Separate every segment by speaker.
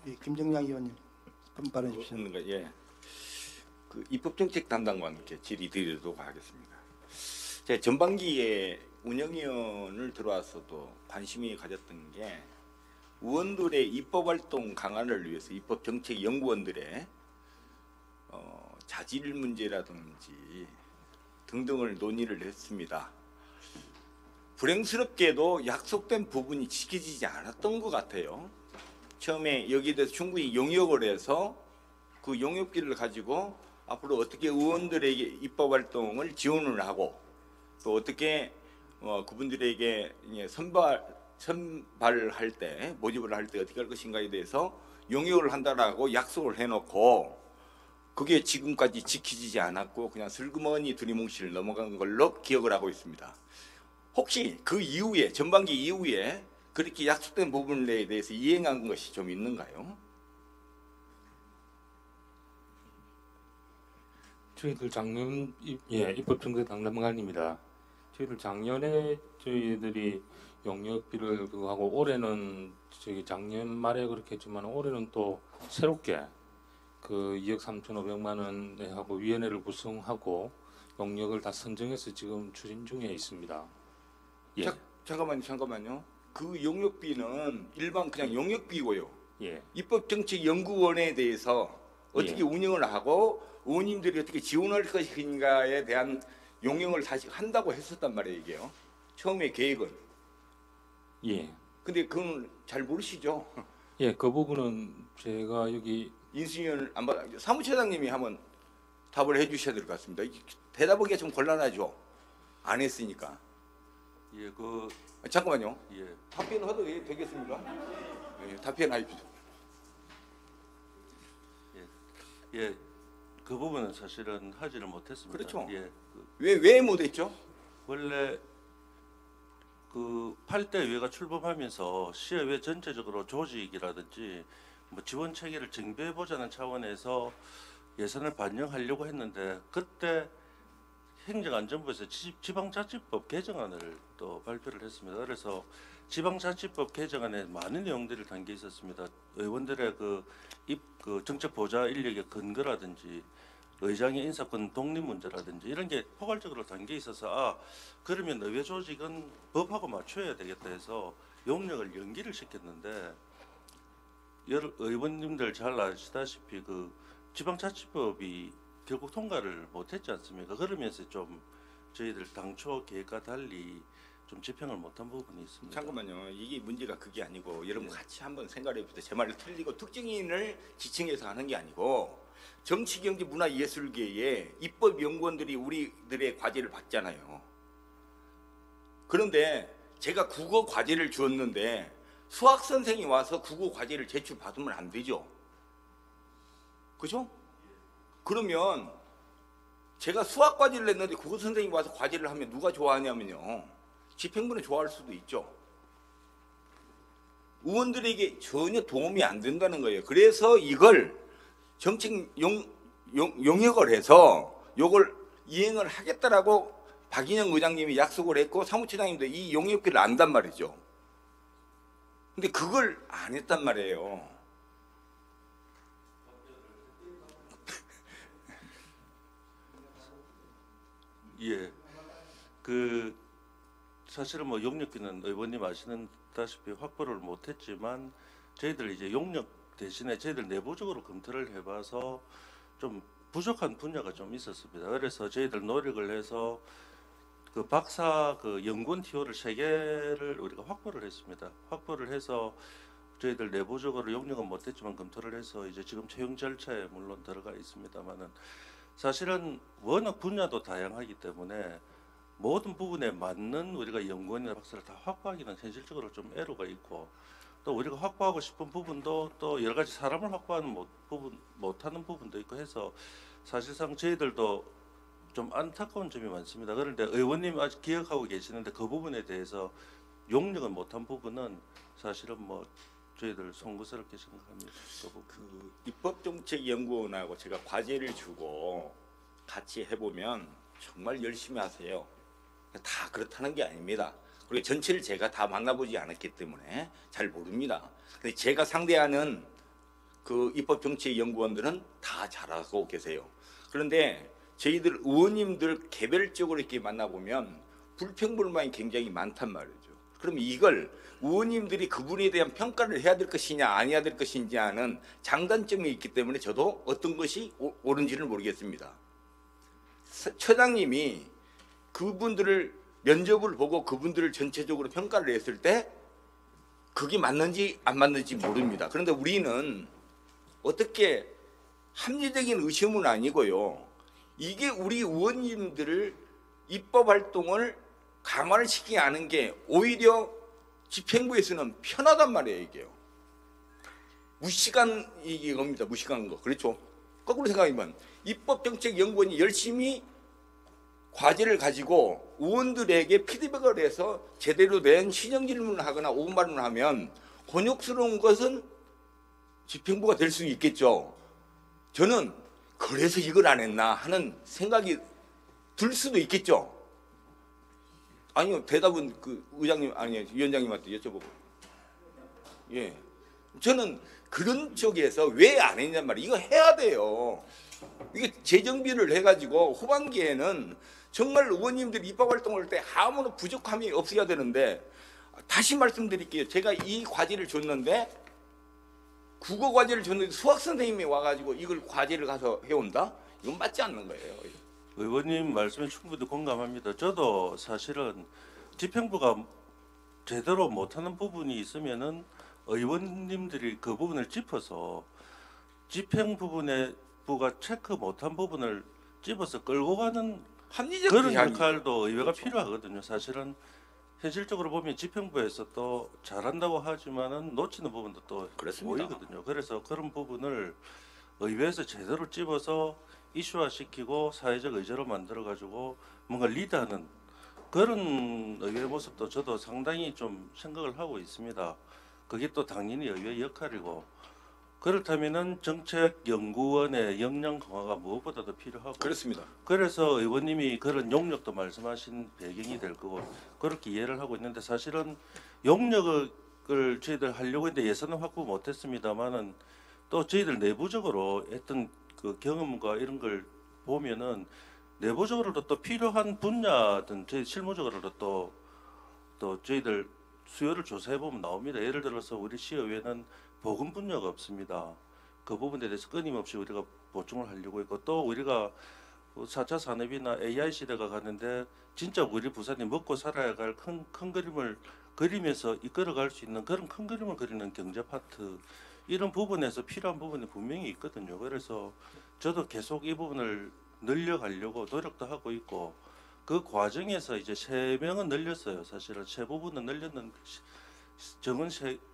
Speaker 1: 예, 김정량 의원님 발언해 주십시오.
Speaker 2: 없는가? 예. 그 입법정책 담당관께 질의드리도록 하겠습니다. 제가 전반기에 운영위원을 들어와서도 관심이 가졌던 게 의원들의 입법활동 강화를 위해서 입법정책 연구원들의 자질 문제라든지 등등을 논의를 했습니다. 불행스럽게도 약속된 부분이 지켜지지 않았던 것 같아요. 처음에 여기에 대해서 충분히 용역을 해서 그 용역비를 가지고 앞으로 어떻게 의원들에게 입법활동을 지원을 하고 또 어떻게 그분들에게 선발할 때 모집을 할 때 어떻게 할 것인가에 대해서 용역을 한다라고 약속을 해놓고 그게 지금까지 지켜지지 않았고 그냥 슬그머니 두리뭉실 넘어간 걸로 기억을 하고 있습니다. 혹시 그 이후에 전반기 이후에 그렇게 약속된 부분에 대해서 이행한 것이 좀 있는가요?
Speaker 3: 저희들 작년 입법정책 당담관입니다. 저희들 작년에 저희들이 용역비를 그거 하고 올해는 저기 작년 말에 그렇게 했지만 올해는 또 새롭게 그 2억 3,500만 원에 하고 위원회를 구성하고 용역을 다 선정해서 지금 추진 중에 있습니다. 예.
Speaker 2: 잠깐만요. 그 용역비는 일반 그냥 용역비고요.
Speaker 3: 예.
Speaker 2: 입법정책연구원에 대해서 어떻게
Speaker 3: 예.
Speaker 2: 운영을 하고 의원님들이 어떻게 지원할 것인가에 대한 용역을 사실 한다고 했었단 말이에요, 이게요. 처음에 계획은.
Speaker 3: 예.
Speaker 2: 근데 그건 잘 모르시죠?
Speaker 3: 예, 그 부분은 제가 여기
Speaker 2: 인수위원을 안 받아. 사무처장님이 한번 답을 해주셔야 될 것 같습니다. 대답하기가 좀 곤란하죠. 안 했으니까.
Speaker 4: 예,
Speaker 2: 잠깐만요.
Speaker 4: 예,
Speaker 2: 답변하도 되겠습니까? 예, 답변하십시오.
Speaker 4: 예, 그 부분은 사실은 하지를 못했습니다.
Speaker 2: 그렇죠.
Speaker 4: 예,
Speaker 2: 왜 못했죠?
Speaker 4: 원래 그 8대 의회가 출범하면서 시의회 전체적으로 조직이라든지 뭐 지원 체계를 정비해 보자는 차원에서 예산을 반영하려고 했는데 그때 행정안전부에서 지방자치법 개정안을 또 발표를 했습니다. 그래서 지방자치법 개정안에 많은 내용들이 담겨 있었습니다. 의원들의 그 정책 보좌 인력의 근거라든지 의장의 인사권 독립 문제라든지 이런 게 포괄적으로 담겨 있어서 그러면 의회 조직은 법하고 맞춰야 되겠다 해서 용역을 연기를 시켰는데 여러 의원님들 잘 아시다시피 그 지방자치법이 결국 통과를 못했지 않습니까? 그러면서 좀 저희들 당초 계획과 달리 좀 집행을 못한 부분이 있습니다.
Speaker 2: 잠깐만요. 이게 문제가 그게 아니고 여러분 같이 한번 생각해 보세요. 제 말을 틀리고 특정인을 지칭해서 하는 게 아니고 정치, 경제, 문화, 예술계의 입법 연구원들이 우리들의 과제를 받잖아요. 그런데 제가 국어 과제를 주었는데 수학 선생이 와서 국어 과제를 제출 받으면 안 되죠. 그죠? 그러면 제가 수학 과제를 냈는데 국어 선생님이 와서 과제를 하면 누가 좋아하냐면요. 집행부는 좋아할 수도 있죠. 의원들에게 전혀 도움이 안 된다는 거예요. 그래서 이걸 정책 용역을 해서 이걸 이행을 하겠다라고 박인영 의장님이 약속을 했고 사무처장님도 이 용역비를 안단 말이죠. 근데 그걸 안 했단 말이에요.
Speaker 4: 예, 사실은 뭐 용역비는 의원님 아시다시피 확보를 못했지만 저희들 이제 용역 대신에 저희들 내부적으로 검토를 해봐서 좀 부족한 분야가 좀 있었습니다. 그래서 저희들 노력을 해서 그 박사 그 연구원 TO를 3개를 우리가 확보를 했습니다. 확보를 해서 저희들 내부적으로 용역은 못했지만 검토를 해서 이제 지금 채용 절차에 물론 들어가 있습니다만은 사실은 워낙 분야도 다양하기 때문에 모든 부분에 맞는 우리가 연구원이나 박사를 다 확보하기는 현실적으로 좀 애로가 있고 또 우리가 확보하고 싶은 부분도 또 여러 가지 사람을 확보하는 못하는 부분도 있고 해서 사실상 저희들도 좀 안타까운 점이 많습니다. 그런데 의원님 아직 기억하고 계시는데 그 부분에 대해서 용역을 못한 부분은 사실은 뭐 저희들 송구스럽게 생각합니다.
Speaker 2: 그 입법정책연구원하고 제가 과제를 주고 같이 해보면 정말 열심히 하세요. 다 그렇다는 게 아닙니다. 그리고 전체를 제가 다 만나보지 않았기 때문에 잘 모릅니다. 근데 제가 상대하는 그 입법정책연구원들은 다 잘하고 계세요. 그런데 저희들 의원님들 개별적으로 이렇게 만나보면 불평불만이 굉장히 많단 말이죠. 그럼 이걸 의원님들이 그분에 대한 평가를 해야 될 것이냐 아니어야 될 것인지 하는 장단점이 있기 때문에 저도 어떤 것이 옳은지를 모르겠습니다. 처장님이 그분들을 면접을 보고 그분들을 전체적으로 평가를 했을 때 그게 맞는지 안 맞는지 모릅니다. 그런데 우리는 어떻게 합리적인 의심은 아니고요. 이게 우리 의원님들을 입법 활동을 강화를 시키지 않은 게 오히려 집행부에서는 편하단 말이에요. 이게요. 무시간 이겁니다. 무시간 거. 그렇죠. 거꾸로 생각하면 입법정책연구원이 열심히 과제를 가지고 의원들에게 피드백을 해서 제대로 된 신형 질문을 하거나 오분 발언을 하면 곤욕스러운 것은 집행부가 될 수 있겠죠. 저는 그래서 이걸 안 했나 하는 생각이 들 수도 있겠죠. 아니요, 대답은 그 의장님 아니 위원장님한테 여쭤보고. 예, 저는 그런 쪽에서 왜 안 했냔 말이에요. 이거 해야 돼요. 이게 재정비를 해가지고 후반기에는 정말 의원님들이 입법 활동을 할 때 아무런 부족함이 없어야 되는데, 다시 말씀드릴게요. 제가 이 과제를 줬는데 국어 과제를 줬는데 수학 선생님이 와가지고 이걸 과제를 가서 해온다? 이건 맞지 않는 거예요.
Speaker 4: 의원님 말씀에 충분히 공감합니다. 저도 사실은 집행부가 제대로 못하는 부분이 있으면은 의원님들이 그 부분을 짚어서 집행부분에 부가 체크 못한 부분을 집어서 끌고 가는
Speaker 2: 합리적
Speaker 4: 그런
Speaker 2: 대안이죠.
Speaker 4: 역할도 의회가
Speaker 2: 그렇죠.
Speaker 4: 필요하거든요. 사실은 현실적으로 보면 집행부에서 또 잘한다고 하지만은 놓치는 부분도 또
Speaker 2: 그렇습니다.
Speaker 4: 보이거든요. 그래서 그런 부분을 의회에서 제대로 집어서 이슈화 시키고 사회적 의제로 만들어 가지고 뭔가 리드하는 그런 의회 모습도 저도 상당히 좀 생각을 하고 있습니다. 그게 또 당연히 의회의 역할이고, 그렇다면은 정책연구원의 역량 강화가 무엇보다도 필요하고,
Speaker 2: 그렇습니다.
Speaker 4: 그래서 의원님이 그런 용역도 말씀하신 배경이 될 거고 그렇게 이해를 하고 있는데, 사실은 용역을 저희들 하려고 했는데 예산은 확보 못했습니다만은 또 저희들 내부적으로 했던 그 경험과 이런 걸 보면은 내부적으로도 또 필요한 분야든 저희 실무적으로도 또 저희들 수요를 조사해 보면 나옵니다. 예를 들어서 우리 시의회는 보건 분야가 없습니다. 그 부분에 대해서 끊임없이 우리가 보충을 하려고 했고, 또 우리가 4차 산업이나 AI 시대가 가는데 진짜 우리 부산이 먹고 살아야 할 큰 그림을 그리면서 이끌어갈 수 있는 그런 큰 그림을 그리는 경제 파트, 이런 부분에서 필요한 부분이 분명히 있거든요. 그래서 저도 계속 이 부분을 늘려가려고 노력도 하고 있고, 그 과정에서 이제 3명은 늘렸어요. 사실은 세 부분은 늘렸는데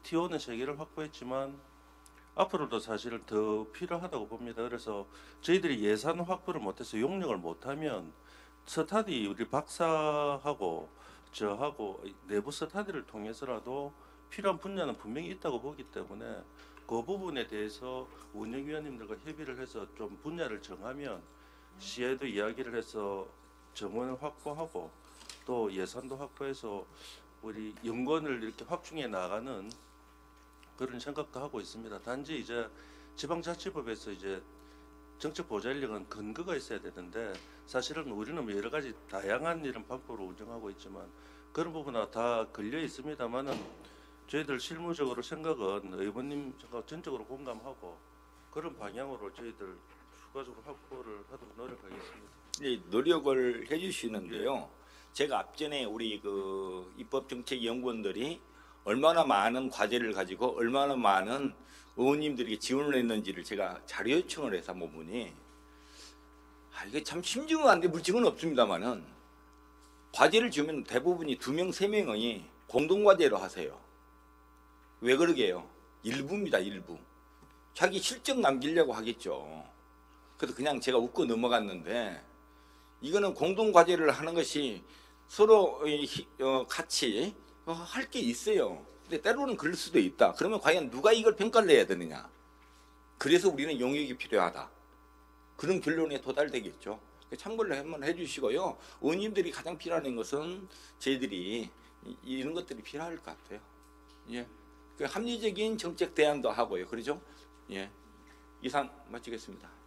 Speaker 4: TO는 3개를 확보했지만 앞으로도 사실은 더 필요하다고 봅니다. 그래서 저희들이 예산 확보를 못해서 용역을 못하면 스타디 우리 박사하고 저하고 내부 스타디를 통해서라도 필요한 분야는 분명히 있다고 보기 때문에 그 부분에 대해서 운영위원님들과 협의를 해서 좀 분야를 정하면 시에도 이야기를 해서 정원을 확보하고 또 예산도 확보해서 우리 연구원을 이렇게 확충해 나가는 그런 생각도 하고 있습니다. 단지 이제 지방자치법에서 이제 정책 보좌 인력은 근거가 있어야 되는데, 사실은 우리는 여러 가지 다양한 이런 방법으로 운영하고 있지만 그런 부분은 다 걸려 있습니다만은 저희들 실무적으로 생각은 의원님 생각 전적으로 공감하고 그런 방향으로 저희들 추가적으로 확보를 하도록 노력하겠습니다.
Speaker 2: 네, 노력을 해주시는데요. 제가 앞전에 우리 그 입법정책연구원들이 얼마나 많은 과제를 가지고 얼마나 많은 의원님들에게 지원을 했는지를 제가 자료 요청을 해서 한번 보니, 이게 참 심증은 안 돼 물증은 없습니다만은 과제를 주면 대부분이 2명, 3명이 공동과제로 하세요. 왜 그러게요? 일부입니다, 일부. 자기 실적 남기려고 하겠죠. 그래서 그냥 제가 웃고 넘어갔는데, 이거는 공동과제를 하는 것이 서로 같이 할 게 있어요. 근데 때로는 그럴 수도 있다. 그러면 과연 누가 이걸 평가를 해야 되느냐? 그래서 우리는 용역이 필요하다. 그런 결론에 도달되겠죠. 참고를 한번 해주시고요. 의원님들이 가장 필요한 것은 저희들이 이런 것들이 필요할 것 같아요. 예, 그 합리적인 정책 대안도 하고요. 그렇죠? 예, 이상 마치겠습니다.